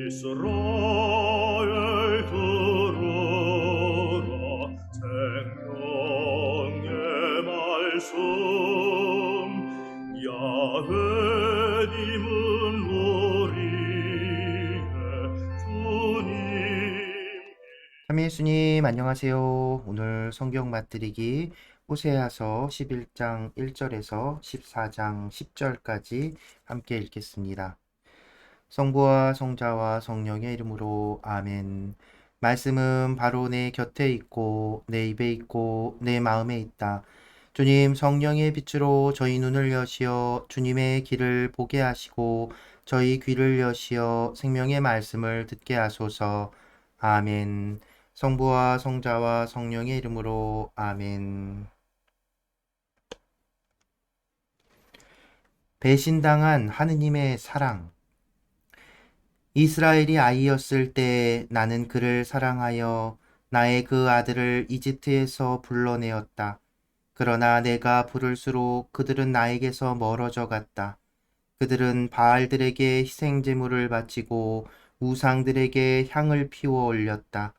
이스라엘 들으라 생명의 말씀 야훼님은 우리의 주님. 삼위 예수님 안녕하세요. 오늘 성경 맛들이기 호세아서 11장 1절에서 14장 10절까지 함께 읽겠습니다. 성부와 성자와 성령의 이름으로 아멘. 말씀은 바로 내 곁에 있고 내 입에 있고 내 마음에 있다. 주님, 성령의 빛으로 저희 눈을 여시어 주님의 길을 보게 하시고 저희 귀를 여시어 생명의 말씀을 듣게 하소서. 아멘. 성부와 성자와 성령의 이름으로 아멘. 배신당한 하느님의 사랑. 이스라엘이 아이였을 때 나는 그를 사랑하여 나의 그 아들을 이집트에서 불러내었다. 그러나 내가 부를수록 그들은 나에게서 멀어져 갔다. 그들은 바알들에게 희생제물을 바치고 우상들에게 향을 피워 올렸다.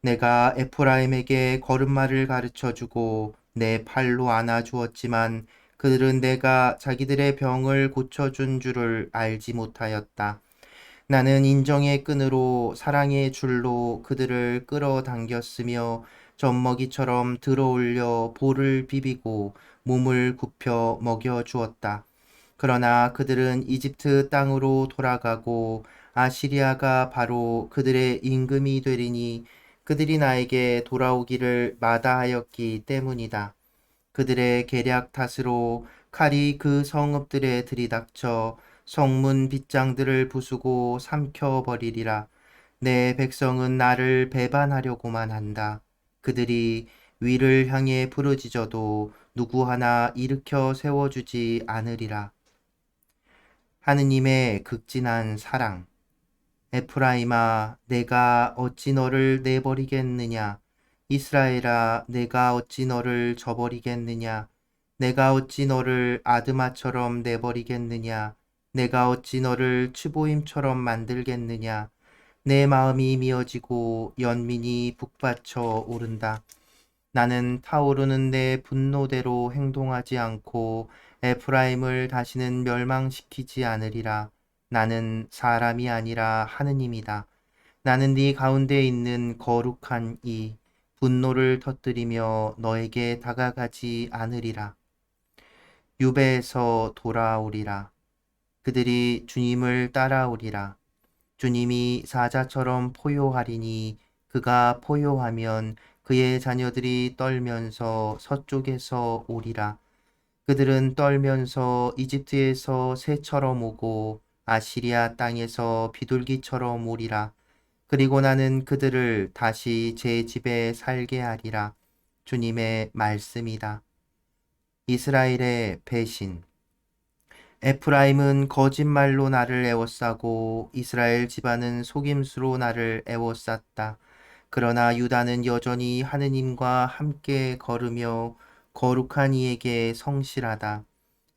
내가 에프라임에게 걸음마를 가르쳐주고 내 팔로 안아주었지만 그들은 내가 자기들의 병을 고쳐준 줄을 알지 못하였다. 나는 인정의 끈으로 사랑의 줄로 그들을 끌어당겼으며 젖먹이처럼 들어올려 볼을 비비고 몸을 굽혀 먹여주었다. 그러나 그들은 이집트 땅으로 돌아가고 아시리아가 바로 그들의 임금이 되리니 그들이 나에게 돌아오기를 마다하였기 때문이다. 그들의 계략 탓으로 칼이 그 성읍들에 들이닥쳐 성문 빗장들을 부수고 삼켜버리리라. 내 백성은 나를 배반하려고만 한다. 그들이 위를 향해 부르짖어도 누구 하나 일으켜 세워주지 않으리라. 하느님의 극진한 사랑. 에프라임아, 내가 어찌 너를 내버리겠느냐? 이스라엘아, 내가 어찌 너를 저버리겠느냐? 내가 어찌 너를 아드마처럼 내버리겠느냐? 내가 어찌 너를 추보임처럼 만들겠느냐? 내 마음이 미어지고 연민이 북받쳐 오른다. 나는 타오르는 내 분노대로 행동하지 않고 에프라임을 다시는 멸망시키지 않으리라. 나는 사람이 아니라 하느님이다. 나는 네 가운데 있는 거룩한 이 분노를 터뜨리며 너에게 다가가지 않으리라. 유배에서 돌아오리라. 그들이 주님을 따라오리라. 주님이 사자처럼 포효하리니 그가 포효하면 그의 자녀들이 떨면서 서쪽에서 오리라. 그들은 떨면서 이집트에서 새처럼 오고 아시리아 땅에서 비둘기처럼 오리라. 그리고 나는 그들을 다시 제 집에 살게 하리라. 주님의 말씀이다. 이스라엘의 배신. 에프라임은 거짓말로 나를 애워싸고 이스라엘 집안은 속임수로 나를 애워쌌다. 그러나 유다는 여전히 하느님과 함께 걸으며 거룩한 이에게 성실하다.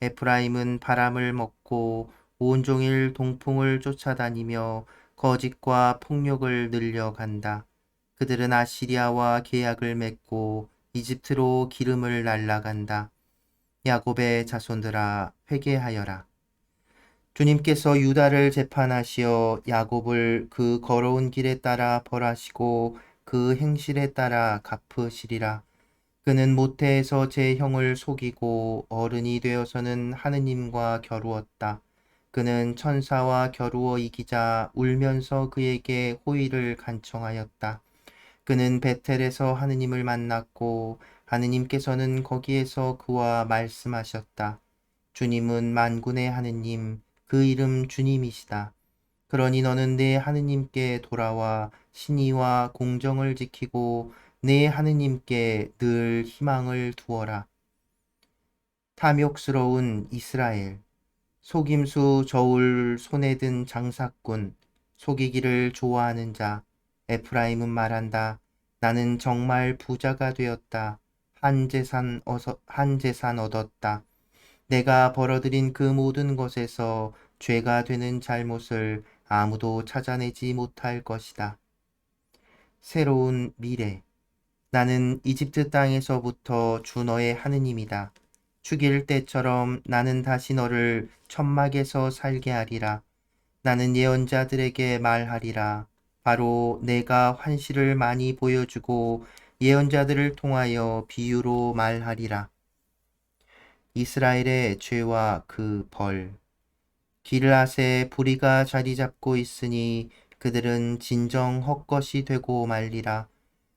에프라임은 바람을 먹고 온종일 동풍을 쫓아다니며 거짓과 폭력을 늘려간다. 그들은 아시리아와 계약을 맺고 이집트로 기름을 날라간다. 야곱의 자손들아, 회개하여라. 주님께서 유다를 재판하시어 야곱을 그 걸어온 길에 따라 벌하시고 그 행실에 따라 갚으시리라. 그는 모태에서 제 형을 속이고 어른이 되어서는 하느님과 겨루었다. 그는 천사와 겨루어 이기자 울면서 그에게 호의를 간청하였다. 그는 베텔에서 하느님을 만났고 하느님께서는 거기에서 그와 말씀하셨다. 주님은 만군의 하느님, 그 이름 주님이시다. 그러니 너는 내 하느님께 돌아와 신의와 공정을 지키고 내 하느님께 늘 희망을 두어라. 탐욕스러운 이스라엘, 속임수 저울 손에 든 장사꾼, 속이기를 좋아하는 자, 에프라임은 말한다. 나는 정말 부자가 되었다. 한 재산 얻었다. 내가 벌어들인 그 모든 것에서 죄가 되는 잘못을 아무도 찾아내지 못할 것이다. 새로운 미래. 나는 이집트 땅에서부터 주 너의 하느님이다. 죽일 때처럼 나는 다시 너를 천막에서 살게 하리라. 나는 예언자들에게 말하리라. 바로 내가 환시를 많이 보여주고 예언자들을 통하여 비유로 말하리라. 이스라엘의 죄와 그 벌. 길앗에 불의가 자리 잡고 있으니 그들은 진정 헛것이 되고 말리라.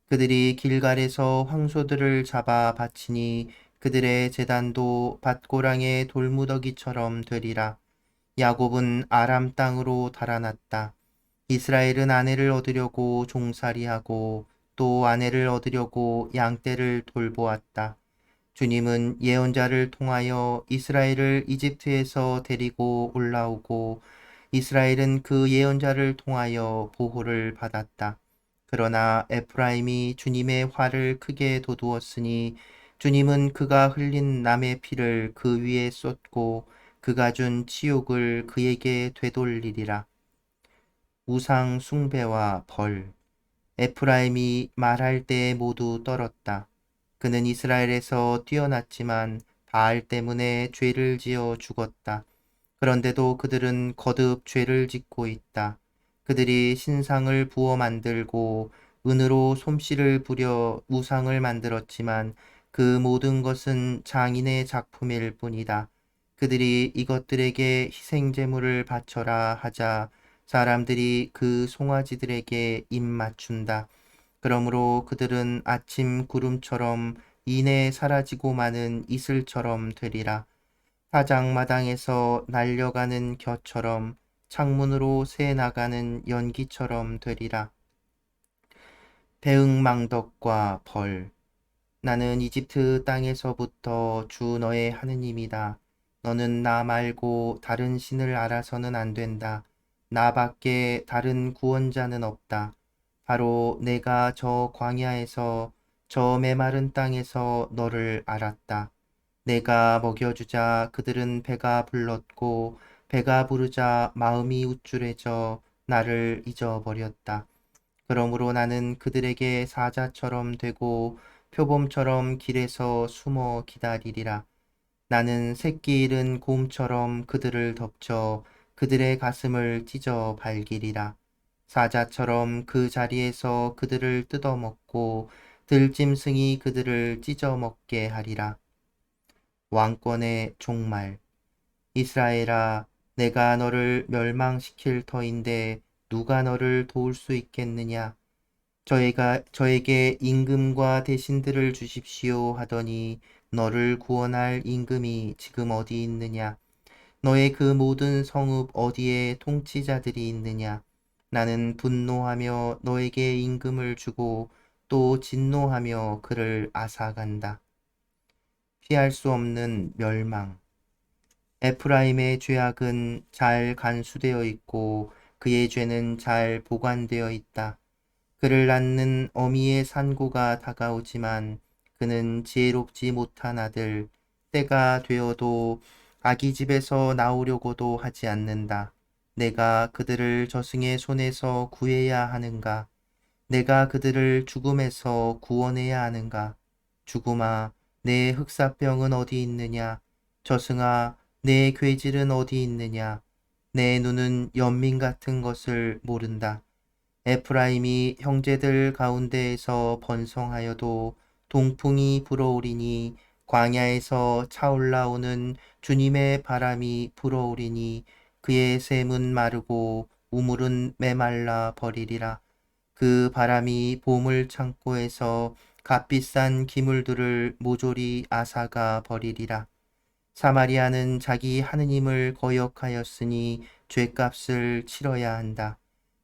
그들이 길갈에서 황소들을 잡아 바치니 그들의 제단도 밭고랑의 돌무더기처럼 되리라. 야곱은 아람 땅으로 달아났다. 이스라엘은 아내를 얻으려고 종살이하고 또 아내를 얻으려고 양떼를 돌보았다. 주님은 예언자를 통하여 이스라엘을 이집트에서 데리고 올라오고 이스라엘은 그 예언자를 통하여 보호를 받았다. 그러나 에프라임이 주님의 화를 크게 돋우었으니 주님은 그가 흘린 남의 피를 그 위에 쏟고 그가 준 치욕을 그에게 되돌리리라. 우상 숭배와 벌. 에프라임이 말할 때 모두 떨었다. 그는 이스라엘에서 뛰어났지만 바알 때문에 죄를 지어 죽었다. 그런데도 그들은 거듭 죄를 짓고 있다. 그들이 신상을 부어 만들고 은으로 솜씨를 부려 우상을 만들었지만 그 모든 것은 장인의 작품일 뿐이다. 그들이 이것들에게 희생제물을 바쳐라 하자 사람들이 그 송아지들에게 입 맞춘다. 그러므로 그들은 아침 구름처럼 이내 사라지고 마는 이슬처럼 되리라. 사장마당에서 날려가는 겨처럼 창문으로 새 나가는 연기처럼 되리라. 대응망덕과 벌. 나는 이집트 땅에서부터 주 너의 하느님이다. 너는 나 말고 다른 신을 알아서는 안 된다. 나밖에 다른 구원자는 없다. 바로 내가 저 광야에서 저 메마른 땅에서 너를 알았다. 내가 먹여주자 그들은 배가 불렀고 배가 부르자 마음이 우쭐해져 나를 잊어버렸다. 그러므로 나는 그들에게 사자처럼 되고 표범처럼 길에서 숨어 기다리리라. 나는 새끼 잃은 곰처럼 그들을 덮쳐 그들의 가슴을 찢어 발기리라. 사자처럼 그 자리에서 그들을 뜯어먹고 들짐승이 그들을 찢어먹게 하리라. 왕권의 종말. 이스라엘아, 내가 너를 멸망시킬 터인데 누가 너를 도울 수 있겠느냐? 저에게 임금과 대신들을 주십시오 하더니 너를 구원할 임금이 지금 어디 있느냐? 너의 그 모든 성읍 어디에 통치자들이 있느냐? 나는 분노하며 너에게 임금을 주고 또 진노하며 그를 앗아간다. 피할 수 없는 멸망. 에프라임의 죄악은 잘 간수되어 있고 그의 죄는 잘 보관되어 있다. 그를 낳는 어미의 산고가 다가오지만 그는 지혜롭지 못한 아들, 때가 되어도 아기 집에서 나오려고도 하지 않는다. 내가 그들을 저승의 손에서 구해야 하는가? 내가 그들을 죽음에서 구원해야 하는가? 죽음아, 내 흑사병은 어디 있느냐? 저승아, 내 괴질은 어디 있느냐? 내 눈은 연민 같은 것을 모른다. 에프라임이 형제들 가운데에서 번성하여도 동풍이 불어오리니 광야에서 차올라오는 주님의 바람이 불어오리니 그의 샘은 마르고 우물은 메말라 버리리라. 그 바람이 보물 창고에서 값비싼 기물들을 모조리 앗아가 버리리라. 사마리아는 자기 하느님을 거역하였으니 죗값을 치러야 한다.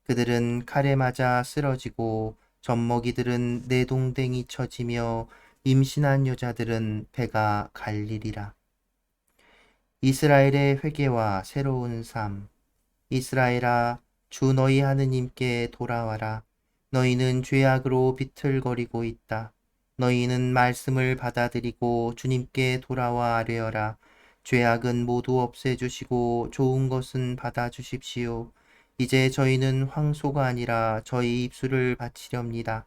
그들은 칼에 맞아 쓰러지고 젖먹이들은 내동댕이 쳐지며 임신한 여자들은 배가 갈리리라. 이스라엘의 회개와 새로운 삶. 이스라엘아, 주 너희 하느님께 돌아와라. 너희는 죄악으로 비틀거리고 있다. 너희는 말씀을 받아들이고 주님께 돌아와 아뢰어라. 죄악은 모두 없애주시고 좋은 것은 받아주십시오. 이제 저희는 황소가 아니라 저희 입술을 바치렵니다.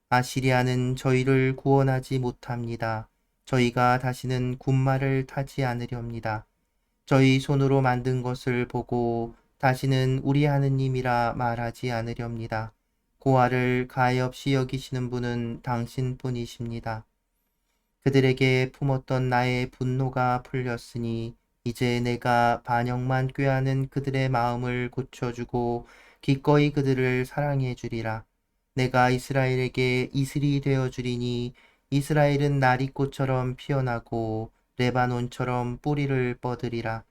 아시리아는 저희를 구원하지 못합니다. 저희가 다시는 군마를 타지 않으렵니다. 저희 손으로 만든 것을 보고 다시는 우리 하느님이라 말하지 않으렵니다. 고아를 가엾이 여기시는 분은 당신뿐이십니다. 그들에게 품었던 나의 분노가 풀렸으니 이제 내가 반역만 꾀하는 그들의 마음을 고쳐주고 기꺼이 그들을 사랑해 주리라. 내가 이스라엘에게 이슬이 되어 주리니 이스라엘은 나리꽃처럼 피어나고 레바논처럼 뿌리를 뻗으리라.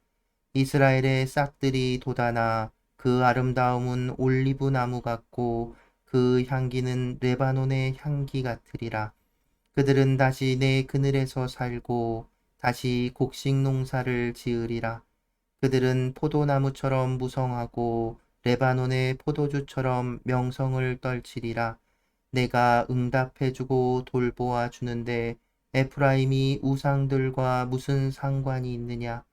이스라엘의 싹들이 돋아나 그 아름다움은 올리브 나무 같고 그 향기는 레바논의 향기 같으리라. 그들은 다시 내 그늘에서 살고 다시 곡식 농사를 지으리라. 그들은 포도나무처럼 무성하고 레바논의 포도주처럼 명성을 떨치리라. 내가 응답해주고 돌보아 주는데 에프라임이 우상들과 무슨 상관이 있느냐?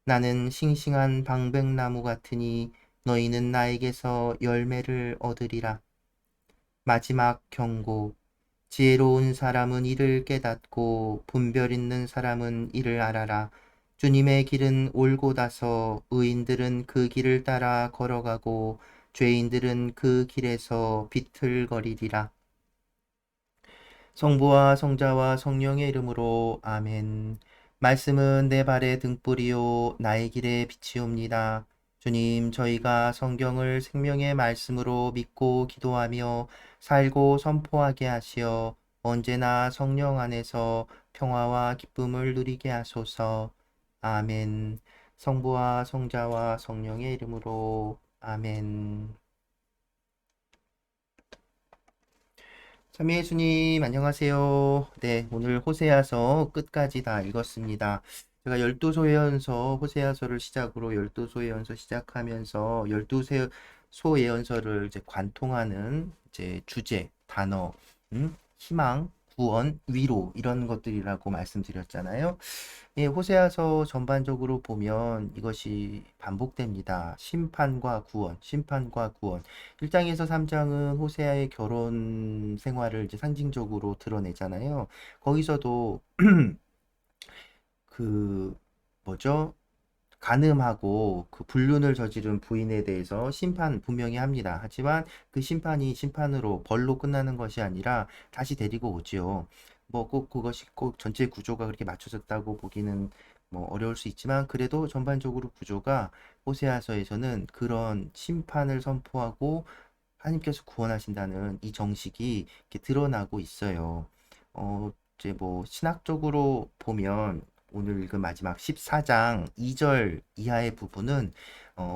나는 싱싱한 방백나무 같으니 너희는 나에게서 열매를 얻으리라. 마지막 경고. 지혜로운 사람은 이를 깨닫고 분별 있는 사람은 이를 알아라. 주님의 길은 올곧아서 의인들은 그 길을 따라 걸어가고 죄인들은 그 길에서 비틀거리리라. 성부와 성자와 성령의 이름으로 아멘. 말씀은 내 발의 등불이요 나의 길의 빛이옵니다. 주님, 저희가 성경을 생명의 말씀으로 믿고 기도하며 살고 선포하게 하시어 언제나 성령 안에서 평화와 기쁨을 누리게 하소서. 아멘. 성부와 성자와 성령의 이름으로 아멘. 삼위 예수님, 안녕하세요. 네, 오늘 호세아서 끝까지 다 읽었습니다. 제가 열두소예언서, 호세아서를 시작으로 열두소예언서 시작하면서 열두소예언서를 이제 관통하는 이제 주제, 단어, 희망, 구원, 위로 이런 것들이라고 말씀드렸잖아요. 예, 호세아서 전반적으로 보면 이것이 반복됩니다. 심판과 구원, 심판과 구원. 1장에서 3장은 호세아의 결혼 생활을 이제 상징적으로 드러내잖아요. 거기서도 그 뭐죠? 간음하고 그 불륜을 저지른 부인에 대해서 심판 분명히 합니다. 하지만 그 심판이 심판으로 벌로 끝나는 것이 아니라 다시 데리고 오지요. 뭐 꼭 그것이 꼭 전체 구조가 그렇게 맞춰졌다고 보기는 뭐 어려울 수 있지만 그래도 전반적으로 구조가 호세아서에서는 그런 심판을 선포하고 하나님께서 구원하신다는 이 정식이 이렇게 드러나고 있어요. 이제 뭐 신학적으로 보면 오늘 읽은 마지막 14장 2절 이하의 부분은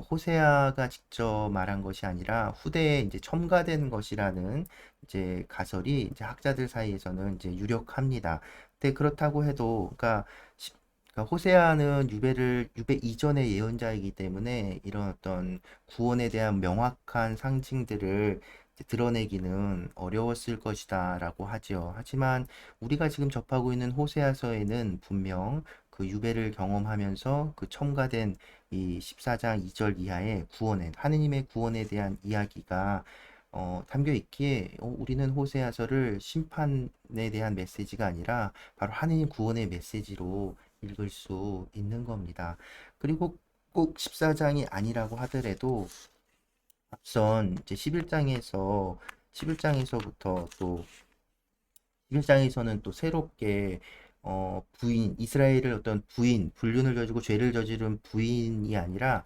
호세아가 직접 말한 것이 아니라 후대에 이제 첨가된 것이라는 이제 가설이 이제 학자들 사이에서는 이제 유력합니다. 근데 그렇다고 해도 그러니까 호세아는 유배 이전의 예언자이기 때문에 이런 어떤 구원에 대한 명확한 상징들을 이제 드러내기는 어려웠을 것이다라고 하지요. 하지만 우리가 지금 접하고 있는 호세아서에는 분명 그 유배를 경험하면서 그 첨가된 이 14장 2절 이하의 하느님의 구원에 대한 이야기가 담겨 있기에 우리는 호세아서를 심판에 대한 메시지가 아니라 바로 하느님 구원의 메시지로 읽을 수 있는 겁니다. 그리고 꼭 14장이 아니라고 하더라도 앞선 이제 11장에서부터 또 11장에서는 또 새롭게 이스라엘을 어떤 불륜을 저지르고 죄를 저지른 부인이 아니라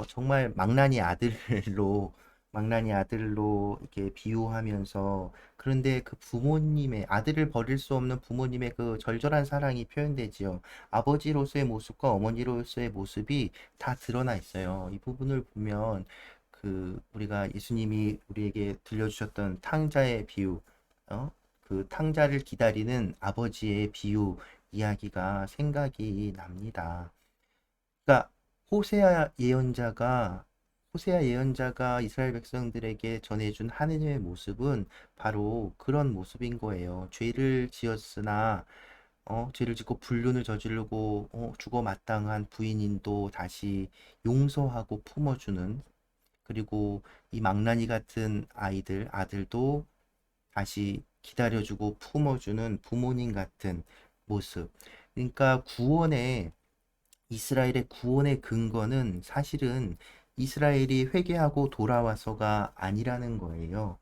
정말 망나니 아들로 이렇게 비유하면서 그런데 그 부모님의 아들을 버릴 수 없는 부모님의 그 절절한 사랑이 표현되지요. 아버지로서의 모습과 어머니로서의 모습이 다 드러나 있어요. 이 부분을 보면 우리가 예수님이 우리에게 들려주셨던 탕자의 비유, 그 탕자를 기다리는 아버지의 비유 이야기가 생각이 납니다. 그러니까 호세아 예언자가 이스라엘 백성들에게 전해준 하느님의 모습은 바로 그런 모습인 거예요. 죄를 짓고 불륜을 저지르고 죽어 마땅한 부인인도 다시 용서하고 품어주는 그리고 이 망나니 같은 아들도 다시 기다려주고 품어주는 부모님 같은 모습. 그러니까 이스라엘의 구원의 근거는 사실은 이스라엘이 회개하고 돌아와서가 아니라는 거예요.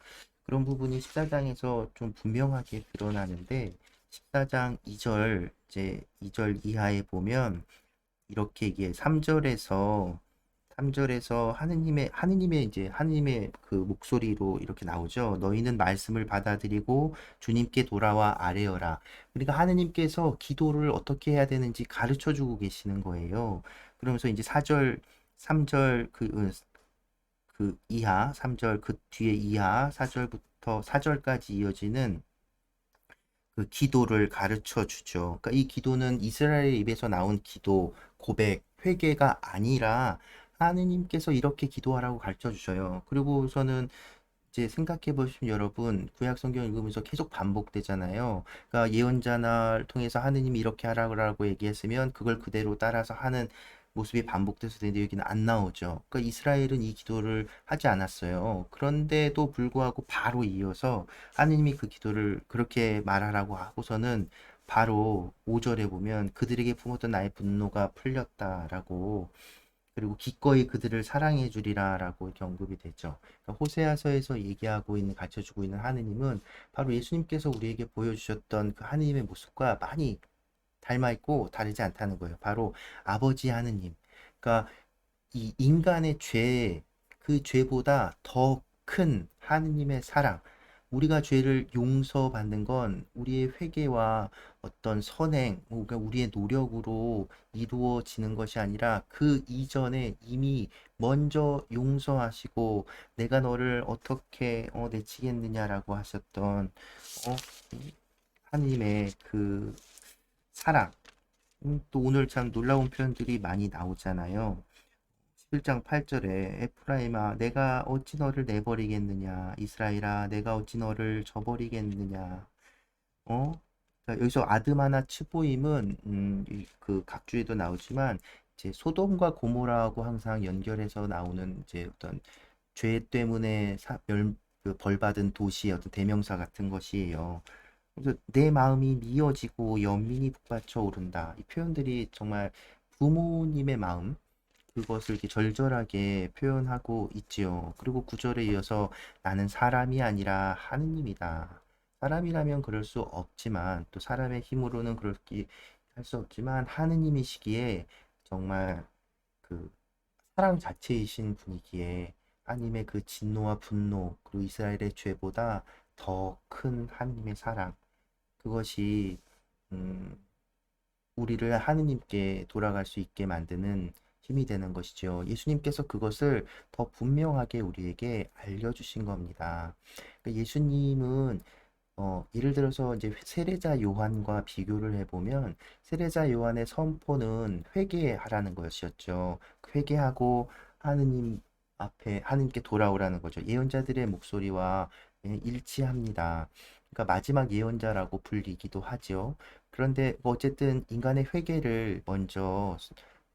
그런 부분이 14장에서 좀 분명하게 드러나는데 14장 2절 이제 2절 이하에 보면 이렇게 이게 3절에서 하느님의 그 목소리로 이렇게 나오죠. 너희는 말씀을 받아들이고 주님께 돌아와 아뢰어라. 그러니까 하느님께서 기도를 어떻게 해야 되는지 가르쳐 주고 계시는 거예요. 그러면서 이제 3절 그 이하, 3절 그 뒤에 이하, 4절부터 4절까지 이어지는 그 기도를 가르쳐 주죠. 그러니까 이 기도는 이스라엘 입에서 나온 기도, 고백, 회개가 아니라 하느님께서 이렇게 기도하라고 가르쳐 주셔요. 그리고서는 이제 생각해 보시면 여러분 구약 성경 읽으면서 계속 반복되잖아요. 그러니까 예언자를 통해서 하느님이 이렇게 하라고 얘기했으면 그걸 그대로 따라서 하는 모습이 반복돼서 되는데 여기는 안 나오죠. 그러니까 이스라엘은 이 기도를 하지 않았어요. 그런데도 불구하고 바로 이어서 하느님이 그 기도를 그렇게 말하라고 하고서는 바로 5절에 보면 그들에게 품었던 나의 분노가 풀렸다라고 그리고 기꺼이 그들을 사랑해 주리라라고 이렇게 언급이 되죠. 그러니까 호세아서에서 얘기하고 있는 가르쳐주고 있는 하느님은 바로 예수님께서 우리에게 보여주셨던 그 하느님의 모습과 많이 닮아 있고 다르지 않다는 거예요. 바로 아버지 하느님. 그러니까 이 인간의 그 죄보다 더 큰 하느님의 사랑. 우리가 죄를 용서받는 건 우리의 회개와 어떤 선행, 그러니까 우리의 노력으로 이루어지는 것이 아니라 그 이전에 이미 먼저 용서하시고 내가 너를 어떻게 내치겠느냐라고 하셨던 하느님의 그 사랑. 또 오늘 참 놀라운 표현들이 많이 나오잖아요. 11장 8절에 에프라임아 내가 어찌 너를 내버리겠느냐 이스라엘아 내가 어찌 너를 저버리겠느냐 그러니까 여기서 아드마나 츠보임은 그 각주에도 나오지만 이제 소돔과 고모라하고 항상 연결해서 나오는 이제 어떤 죄 때문에 벌 받은 도시의 어떤 대명사 같은 것이에요. 그래서 내 마음이 미어지고 연민이 북받쳐 오른다. 이 표현들이 정말 부모님의 마음 그것을 이렇게 절절하게 표현하고 있지요. 그리고 구절에 이어서 나는 사람이 아니라 하느님이다. 사람이라면 그럴 수 없지만 또 사람의 힘으로는 그렇게 할 수 없지만 하느님이시기에 정말 그 사랑 자체이신 분이기에 하나님의 그 진노와 분노 그리고 이스라엘의 죄보다 더 큰 하느님의 사랑 그것이 음, 우리를 하느님께 돌아갈 수 있게 만드는 힘이 되는 것이죠. 예수님께서 그것을 더 분명하게 우리에게 알려주신 겁니다. 그러니까 예수님은 예를 들어서 이제 세례자 요한과 비교를 해보면 세례자 요한의 선포는 회개하라는 것이었죠. 회개하고 하느님 앞에 하느님께 돌아오라는 거죠. 예언자들의 목소리와 일치합니다. 그러니까 마지막 예언자라고 불리기도 하죠. 그런데 뭐 어쨌든 인간의 회개를 먼저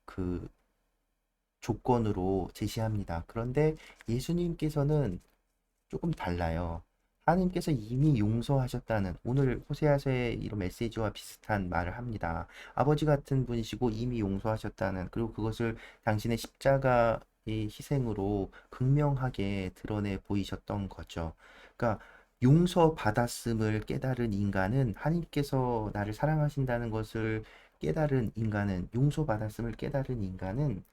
그 조건으로 제시합니다. 그런데 예수님께서는 조금 달라요. 하나님께서 이미 용서하셨다는 오늘 호세아서의 이런 메시지와 비슷한 말을 합니다. 아버지 같은 분이시고 이미 용서하셨다는 그리고 그것을 당신의 십자가의 희생으로 극명하게 드러내 보이셨던 거죠. 그러니까 용서받았음을 깨달은 인간은 하나님께서 나를 사랑하신다는 것을 깨달은 인간은 용서받았음을 깨달은 인간은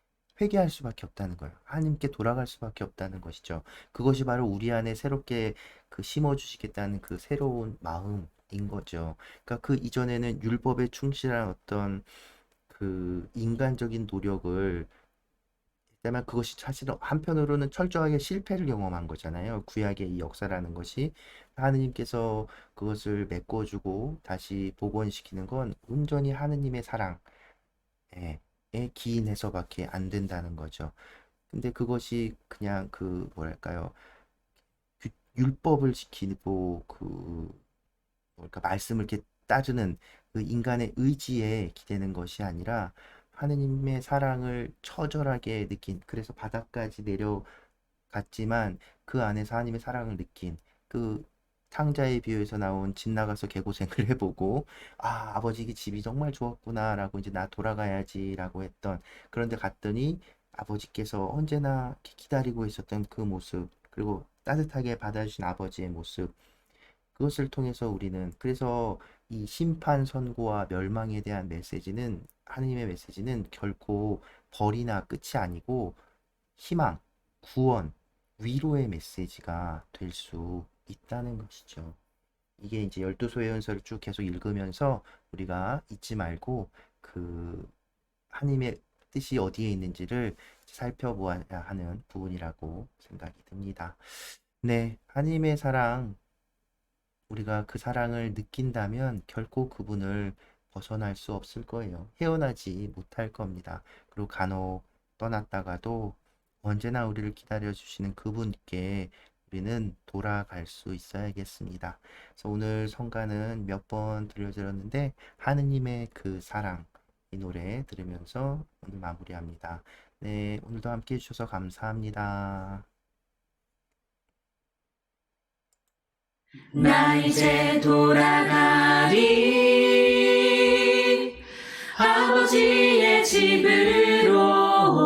회개할 수밖에 없다는 거예요. 하나님께 돌아갈 수밖에 없다는 것이죠. 그것이 바로 우리 안에 새롭게 그 심어주시겠다는 그 새로운 마음인 거죠. 그러니까 그 이전에는 율법에 충실한 어떤 그 인간적인 노력을 했다면 그것이 사실은 한편으로는 철저하게 실패를 경험한 거잖아요. 구약의 이 역사라는 것이 하느님께서 그것을 메꿔주고 다시 복원시키는 건 온전히 하느님의 사랑에 기인해서밖에 안 된다는 거죠. 근데 그것이 그냥 그 뭐랄까요? 율법을 지키고 그 뭐랄까 말씀을 이렇게 따르는 그 인간의 의지에 기대는 것이 아니라 하느님의 사랑을 처절하게 느낀 그래서 바닥까지 같지만 그 안에서 하나님의 사랑을 느낀 그 창자의 비유에서 나온 집 나가서 개고생을 해보고 아버지 이 집이 정말 좋았구나 라고 이제 나 돌아가야지 라고 했던, 그런데 갔더니 아버지께서 언제나 기다리고 있었던 그 모습, 그리고 따뜻하게 받아주신 아버지의 모습, 그것을 통해서 우리는, 그래서 이 심판 선고와 멸망에 대한 메시지는, 하느님의 메시지는 결코 벌이나 끝이 아니고 희망, 구원, 위로의 메시지가 될 수 있다는 것이죠. 이게 이제 12소의 연설을 쭉 계속 읽으면서 우리가 잊지 말고 그 하나님의 뜻이 어디에 있는지를 살펴보아야 하는 부분이라고 생각이 듭니다. 네, 하나님의 사랑, 우리가 그 사랑을 느낀다면 결코 그분을 벗어날 수 없을 거예요. 헤어나지 못할 겁니다. 그리고 간혹 떠났다가도 언제나 우리를 기다려주시는 그분께 우리는 돌아갈 수 있어야겠습니다. 그래서 오늘 성가는 몇 번 들려드렸는데 하느님의 그 사랑, 이 노래 들으면서 오늘 마무리합니다. 네, 오늘도 함께 해주셔서 감사합니다. 나 이제 돌아가리 아버지의 집으로.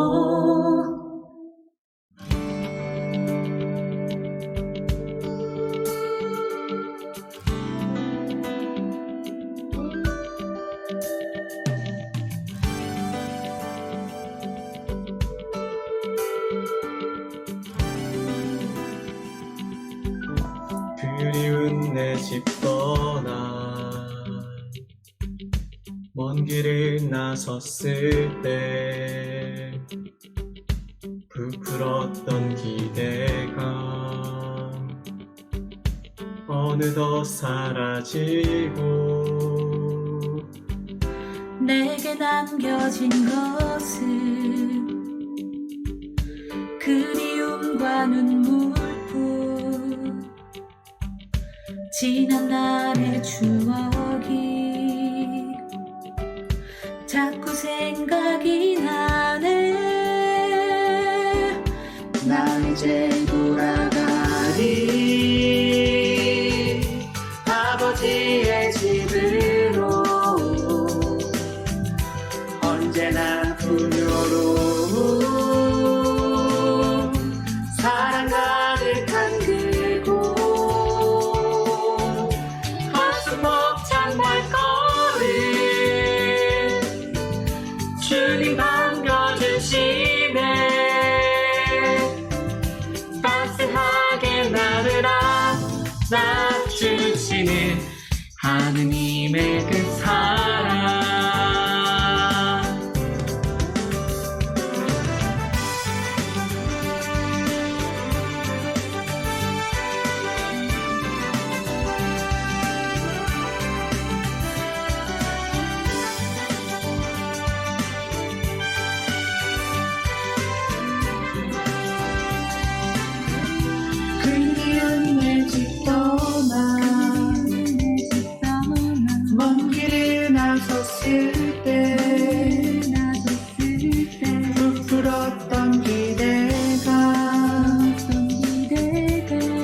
그리운 내 집 떠나 먼 길을 나섰을 때 부풀었던 기대가 어느덧 사라지고 내게 남겨진 것은 그리움과 눈물뿐. 지난 날의 추억이 자꾸 생각이 나네. 나 이제 돌아가리 아버지의 집으로. 언제나 풍요로운 사랑 가득한 그곳. 한숨 벅찬 발걸음 주님 반겨주시네. 따스하게 나를 안아주시는 하느님의 그 사랑. 그리운 내 집 떠나 먼 길을 나섰을 때 부풀었던 기대가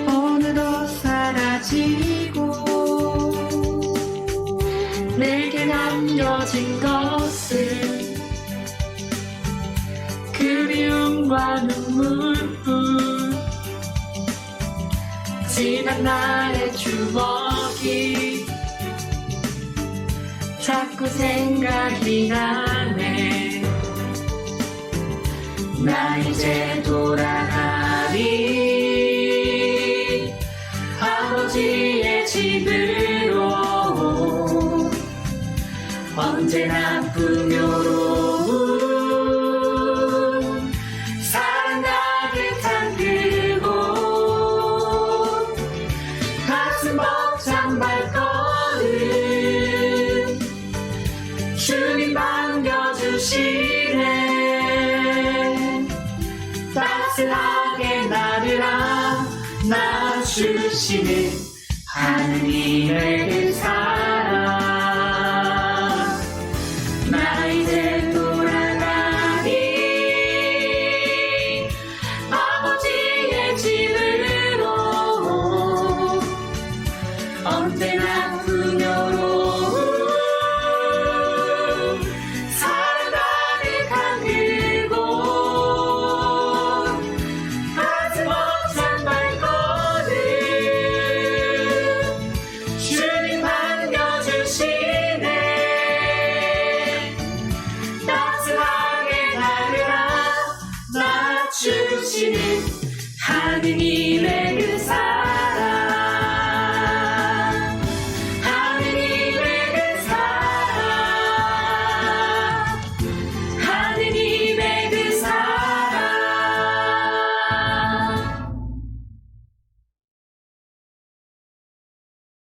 어느덧 사라지고 내게 남겨진 것은 그리움과 눈물뿐. 지난 날의 추억이 자꾸 생각이 나네. 나 이제 돌아가리 아버지의 집으로. 언제나 풍요로운 사랑 가득한 그곳. 가슴 벅찬 발걸음 주님 반겨주시네. 따스하게 나를 안아주시는 하느님의 그 사랑. 나 이제 돌아가리 아버지의 언제나 그녀로